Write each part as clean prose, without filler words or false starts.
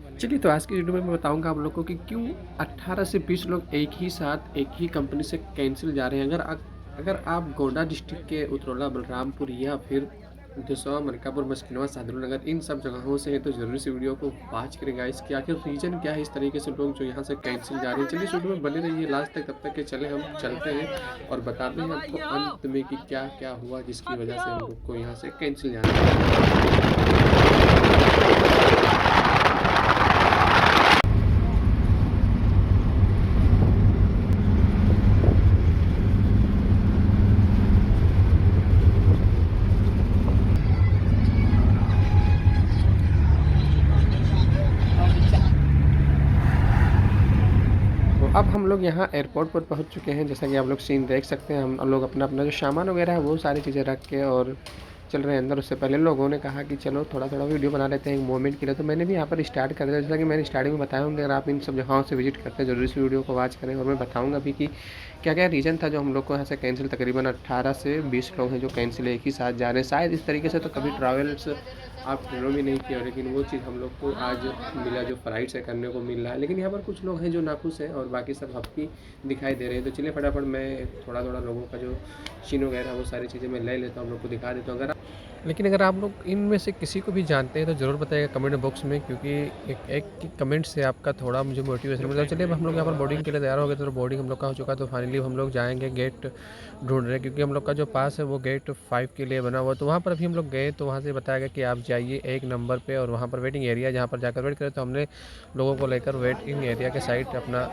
चलिए, तो आज की वीडियो में मैं बताऊंगा आप लोग को कि क्यों 18 से 20 लोग एक ही साथ एक ही कंपनी से कैंसिल जा रहे हैं। अगर आप गोंडा डिस्ट्रिक्ट के उतरौला, बलरामपुर या फिर दसवा, मलकापुर, मछलियाँ, सादुल्ला नगर, इन सब जगहों से हैं तो ज़रूर से वीडियो को वॉच करेगा। इसके आखिर रीज़न क्या है इस तरीके से लोग जो यहाँ से कैंसिल जा रहे हैं। चलिए, इस वीडियो में बने रहिए लास्ट तक, तब तक के चले हम चलते हैं और बताते हैं आपको अंत में कि क्या क्या हुआ जिसकी वजह से हम लोग को यहाँ से कैंसिल जाना है। तो अब हम लोग यहाँ एयरपोर्ट पर पहुँच चुके हैं। जैसा कि आप लोग सीन देख सकते हैं, हम लोग अपना अपना जो सामान वगैरह है वो सारी चीज़ें रख के और चल रहे हैं अंदर। उससे पहले लोगों ने कहा कि चलो थोड़ा थोड़ा वीडियो बना लेते हैं एक मोमेंट के लिए, तो मैंने भी यहाँ पर स्टार्ट कर दिया। जैसा कि मैंने स्टार्टिंग में बताया हूँ कि अगर आप इन सब जगहों से विजिट करते हैं जरूर इस वीडियो को वॉच करें। और मैं बताऊँगा भी कि क्या क्या रीज़न था जो हम लोग को यहाँ से कैंसिल, तकरीबन 18 से 20 लोग हैं जो कैंसिल एक ही साथ जा रहे हैं। शायद इस तरीके से तो कभी ट्रैवल्स आप ट्रेनों में नहीं किया, लेकिन वो चीज़ हम लोग को आज मिला जो फ्लाइट से करने को मिल रहा है। लेकिन यहाँ पर कुछ लोग हैं जो नाखुश हैं और बाकी सब हैप्पी दिखाई दे रहे हैं। तो चलिए फटाफट मैं थोड़ा थोड़ा लोगों का जो सीन वगैरह वो सारी चीज़ें मैं ले लेता हूँ, हम लोग को दिखा देता हूँ। लेकिन अगर आप लोग इनमें से किसी को भी जानते हैं तो ज़रूर बताइएगा कमेंट बॉक्स में, क्योंकि एक कमेंट से आपका थोड़ा मुझे मोटिवेशन मिलता है। चलिए, अब हम लोग यहाँ पर बोर्डिंग के लिए तैयार हो गए, तो बोर्डिंग हम लोग का हो चुका है। तो फाइनली हम लोग जाएंगे, गेट ढूंढ रहे हैं क्योंकि हम लोग का जो पास है वो गेट 5 के लिए बना हुआ। तो वहाँ पर अभी हम लोग गए तो वहाँ से बताया गया कि आप जाइए 1 नंबर पे और वहाँ पर वेटिंग एरिया जहाँ पर जाकर वेट करें। तो हमने लोगों को लेकर वेटिंग एरिया के साइड अपना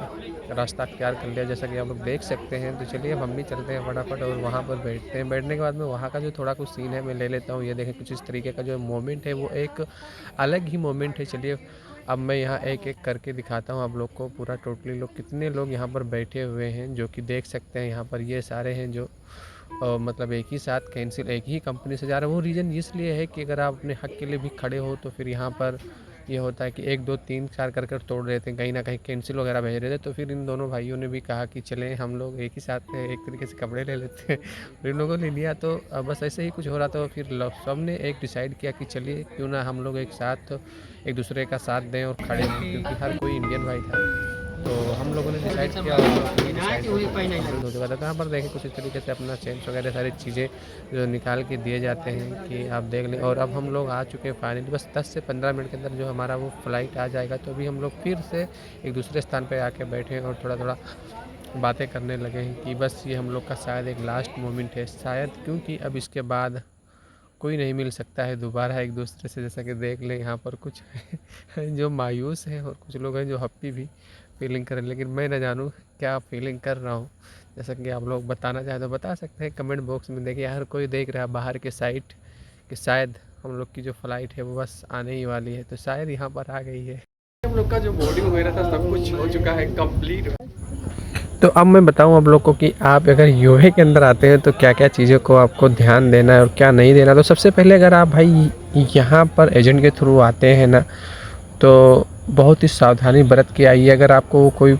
रास्ता अख्तियार कर लिया, जैसा कि आप लोग देख सकते हैं। तो चलिए अब हम भी चलते हैं फटाफट और वहाँ पर बैठते हैं। बैठने के बाद में वहाँ का जो थोड़ा कुछ सीन है मैं ले लेता हूँ। ये देखें, कुछ इस तरीके का जो मोमेंट है वो एक अलग ही मोमेंट है। चलिए अब मैं यहाँ एक एक करके दिखाता हूँ आप लोग को पूरा टोटली लोग कितने लोग यहाँ पर बैठे हुए हैं, जो कि देख सकते हैं। यहाँ पर ये सारे हैं जो मतलब एक ही साथ कैंसिल एक ही कंपनी से जा रहे हैं। वो रीज़न इसलिए है कि अगर आप अपने हक़ के लिए भी खड़े हो तो फिर यहाँ पर ये होता है कि 1 2 3 4 कर तोड़ रहे थे, कहीं ना कहीं कैंसिल वगैरह भेज रहे थे। तो फिर इन दोनों भाइयों ने भी कहा कि चलें हम लोग एक ही साथ एक तरीके से कपड़े ले लेते हैं। और इन लोगों ने लिया, तो बस ऐसे ही कुछ हो रहा था। फिर सब ने एक डिसाइड किया कि चलिए क्यों ना हम लोग एक साथ एक दूसरे का साथ दें और खड़े हों, क्योंकि हर कोई इंडियन भाई था। तो हम लोगों ने डिसाइड किया और यहाँ पर देखें कुछ इस तरीके से अपना चेंज वगैरह सारी चीज़ें जो निकाल के दिए जाते हैं कि आप देख लें। और अब हम लोग आ चुके हैं फाइनली, बस 10 से 15 मिनट के अंदर जो हमारा वो फ़्लाइट आ जाएगा। तो अभी हम लोग फिर से एक दूसरे स्थान पर आके बैठे और थोड़ा थोड़ा बातें करने लगे हैं कि बस ये हम लोग का शायद एक लास्ट मोमेंट है शायद, क्योंकि अब इसके बाद कोई नहीं मिल सकता है दोबारा एक दूसरे से। जैसा कि देख लें यहाँ पर कुछ जो मायूस हैं और कुछ लोग हैं जो हैप्पी भी फीलिंग करें, लेकिन मैं ना जानूँ क्या फीलिंग कर रहा हूँ। जैसा कि आप लोग बताना चाहें तो बता सकते हैं कमेंट बॉक्स में। देखिए हर कोई देख रहा है बाहर के साइड कि शायद हम लोग की जो फ़्लाइट है वो बस आने ही वाली है, तो शायद यहाँ पर आ गई है। हम लोग का जो बोर्डिंग वगैरह था सब कुछ हो चुका है कंप्लीट। तो अब मैं बताऊं आप लोग को कि आप अगर यूए के अंदर आते हैं तो क्या क्या चीज़ों को आपको ध्यान देना है और क्या नहीं देना। तो सबसे पहले अगर आप भाई यहाँ पर एजेंट के थ्रू आते हैं ना, तो बहुत ही सावधानी बरत के आइए। अगर आपको कोई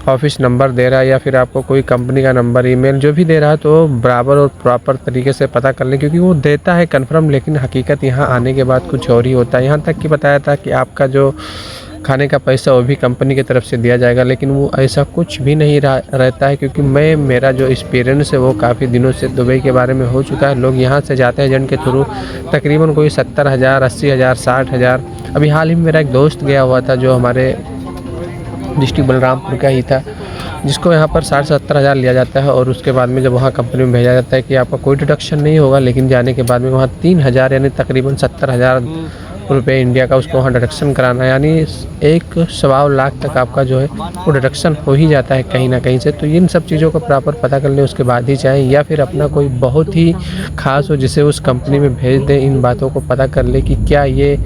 ऑफिस नंबर दे रहा है या फिर आपको कोई कंपनी का नंबर, ईमेल जो भी दे रहा है, तो बराबर और प्रॉपर तरीके से पता कर लें, क्योंकि वो देता है कन्फर्म, लेकिन हकीकत यहाँ आने के बाद कुछ और ही होता है। यहाँ तक कि बताया था कि आपका जो खाने का पैसा वो भी कंपनी की तरफ से दिया जाएगा, लेकिन वो ऐसा कुछ भी नहीं रहता है। क्योंकि मेरा जो एक्सपीरियंस है वो काफ़ी दिनों से दुबई के बारे में हो चुका है। लोग यहाँ से जाते हैं एजेंट के थ्रू, तकरीबन कोई 70,000, 80,000, 60,000। अभी हाल ही में मेरा एक दोस्त गया हुआ था जो हमारे डिस्ट्रिक्ट बलरामपुर का ही था, जिसको यहाँ पर 60-70 हज़ार लिया जाता है। और उसके बाद में जब वहाँ कंपनी में भेजा जाता है कि आपका कोई डिडक्शन नहीं होगा, लेकिन जाने के बाद में वहाँ 3,000 यानी तकरीबन 70,000 रुपये इंडिया का उसको वहाँ डिडक्शन कराना है। यानी 1.25 लाख तक आपका जो है वो डिडक्शन हो ही जाता है कहीं ना कहीं से। तो इन सब चीज़ों को प्रॉपर पता कर लें, उसके बाद ही चाहें, या फिर अपना कोई बहुत ही खास हो जिसे उस कंपनी में भेज दें। इन बातों को पता कर लें कि क्या ये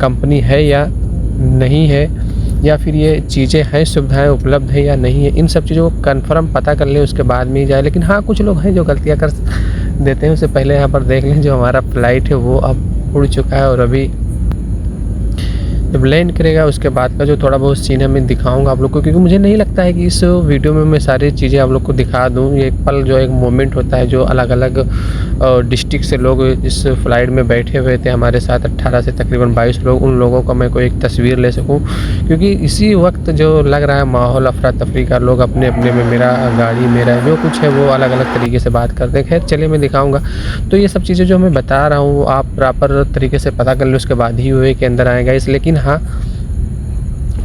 कंपनी है या नहीं है, या फिर ये चीज़ें हैं, सुविधाएं उपलब्ध है या नहीं है। इन सब चीज़ों को कंफर्म पता कर लें, उसके बाद में ही जाए। लेकिन हाँ, कुछ लोग हैं जो गलतियाँ कर देते हैं। उससे पहले यहाँ पर देख लें जो हमारा फ़्लाइट है वो अब उड़ चुका है और अभी जब लैंड करेगा उसके बाद का जो थोड़ा बहुत सीन है मैं दिखाऊंगा आप लोग को, क्योंकि मुझे नहीं लगता है कि इस वीडियो में मैं सारी चीज़ें आप लोग को दिखा दूं। ये एक पल जो एक मोमेंट होता है जो अलग अलग डिस्ट्रिक्ट से लोग इस फ्लाइट में बैठे हुए थे हमारे साथ, 18 से तकरीबन 22 लोग, उन लोगों का मैं कोई एक तस्वीर ले सकूँ, क्योंकि इसी वक्त जो लग रहा है माहौल अफरा तफरी का, लोग अपने अपने में मेरा गाड़ी मेरा जो कुछ है वो अलग अलग तरीके से बात करते हैं। खैर चलिए मैं दिखाऊँगा। तो ये सब चीज़ें जो मैं बता रहा हूँ आप प्रॉपर तरीके से पता कर लें, उसके बाद ही वे के अंदर आएगा इस। लेकिन हाँ,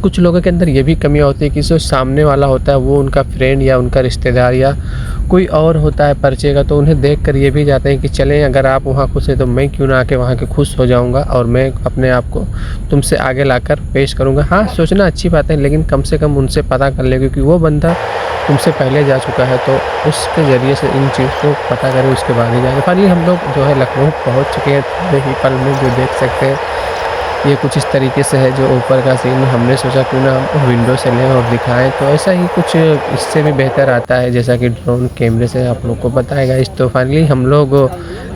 कुछ लोगों के अंदर ये भी कमियाँ होती है कि जो सामने वाला होता है वो उनका फ्रेंड या उनका रिश्तेदार या कोई और होता है परिचय का, तो उन्हें देखकर ये भी जाते हैं कि चलें अगर आप वहाँ खुश हैं तो मैं क्यों ना आके वहाँ के खुश हो जाऊँगा और मैं अपने आप को तुमसे आगे लाकर पेश करूँगा। हाँ, सोचना अच्छी बात है, लेकिन कम से कम उनसे पता कर ले, क्योंकि वो बंदा तुमसे पहले जा चुका है, तो उसके ज़रिए से इन चीज़ को पता करें, उसके बाद ही जाएंगे। फाइनली हम लोग जो है लखनऊ पहुँच चुके हैं थोड़े ही पल में, जो देख सकते हैं ये कुछ इस तरीके से है जो ऊपर का सीन। हमने सोचा क्यों ना हम विंडो से लें और दिखाएं, तो ऐसा ही कुछ इससे भी बेहतर आता है जैसा कि ड्रोन कैमरे से आप लोग को बताएगा इस। तो फाइनली हम लोग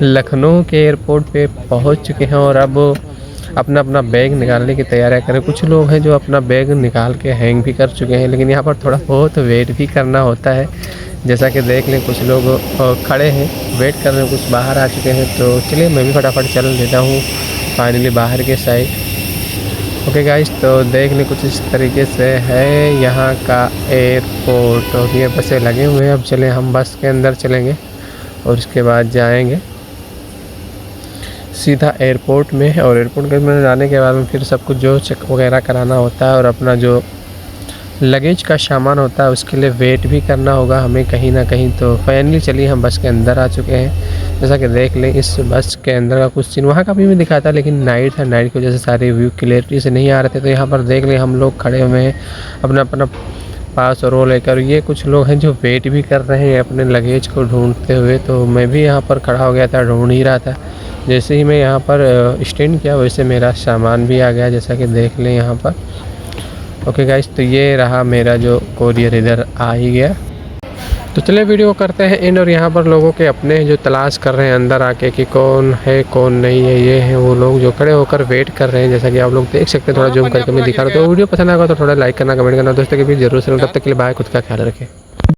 लखनऊ के एयरपोर्ट पे पहुंच चुके हैं और अब अपना अपना बैग निकालने की तैयारी करें। कुछ लोग हैं जो अपना बैग निकाल के हैंग भी कर चुके हैं, लेकिन यहाँ पर थोड़ा बहुत वेट भी करना होता है, जैसा कि देख लें कुछ लोग खड़े हैं वेट कर रहे हैं, कुछ बाहर आ चुके हैं। तो चलिए मैं भी फटाफट चल देता हूँ फाइनली बाहर के साइड। ओके गाइस, तो देख लें कुछ इस तरीके से है यहाँ का एयरपोर्ट, और ये बसें लगे हुए हैं। अब चलें हम बस के अंदर चलेंगे और उसके बाद जाएंगे सीधा एयरपोर्ट में, और एयरपोर्ट के अंदर जाने के बाद में फिर सब कुछ जो चेक वगैरह कराना होता है और अपना जो लगेज का सामान होता है उसके लिए वेट भी करना होगा हमें कहीं ना कहीं। तो फाइनली चलिए हम बस के अंदर आ चुके हैं। जैसा कि देख लें इस बस के अंदर का कुछ सीन वहाँ का भी मैं दिखा था, लेकिन नाइट था, नाइट की वजह से सारे व्यू क्लियरिटी से नहीं आ रहे थे। तो यहाँ पर देख लें हम लोग खड़े हुए हैं अपना अपना पास रो लेकर। ये कुछ लोग हैं जो वेट भी कर रहे हैं अपने लगेज को ढूंढते हुए। तो मैं भी यहाँ पर खड़ा हो गया था, ढूंढ ही रहा था। जैसे ही मैं यहाँ पर स्टैंड किया वैसे मेरा सामान भी आ गया, जैसा कि देख लें यहाँ पर। ओके गाइस, तो ये रहा मेरा जो कोरियर इधर आ ही गया। तो चलिए वीडियो करते हैं एंड, और यहाँ पर लोगों के अपने जो तलाश कर रहे हैं अंदर आके कि कौन है कौन नहीं है। ये हैं वो लोग जो खड़े होकर वेट कर रहे हैं, जैसा कि आप लोग देख सकते हैं। थोड़ा जूम करके मैं दिखा रहा हूँ। तो वीडियो पसंद आएगा तो थोड़ा लाइक करना, कमेंट करना, दोस्तों के बीच जरूर से। तब तक के लिए बाय, खुद का ख्याल रखें।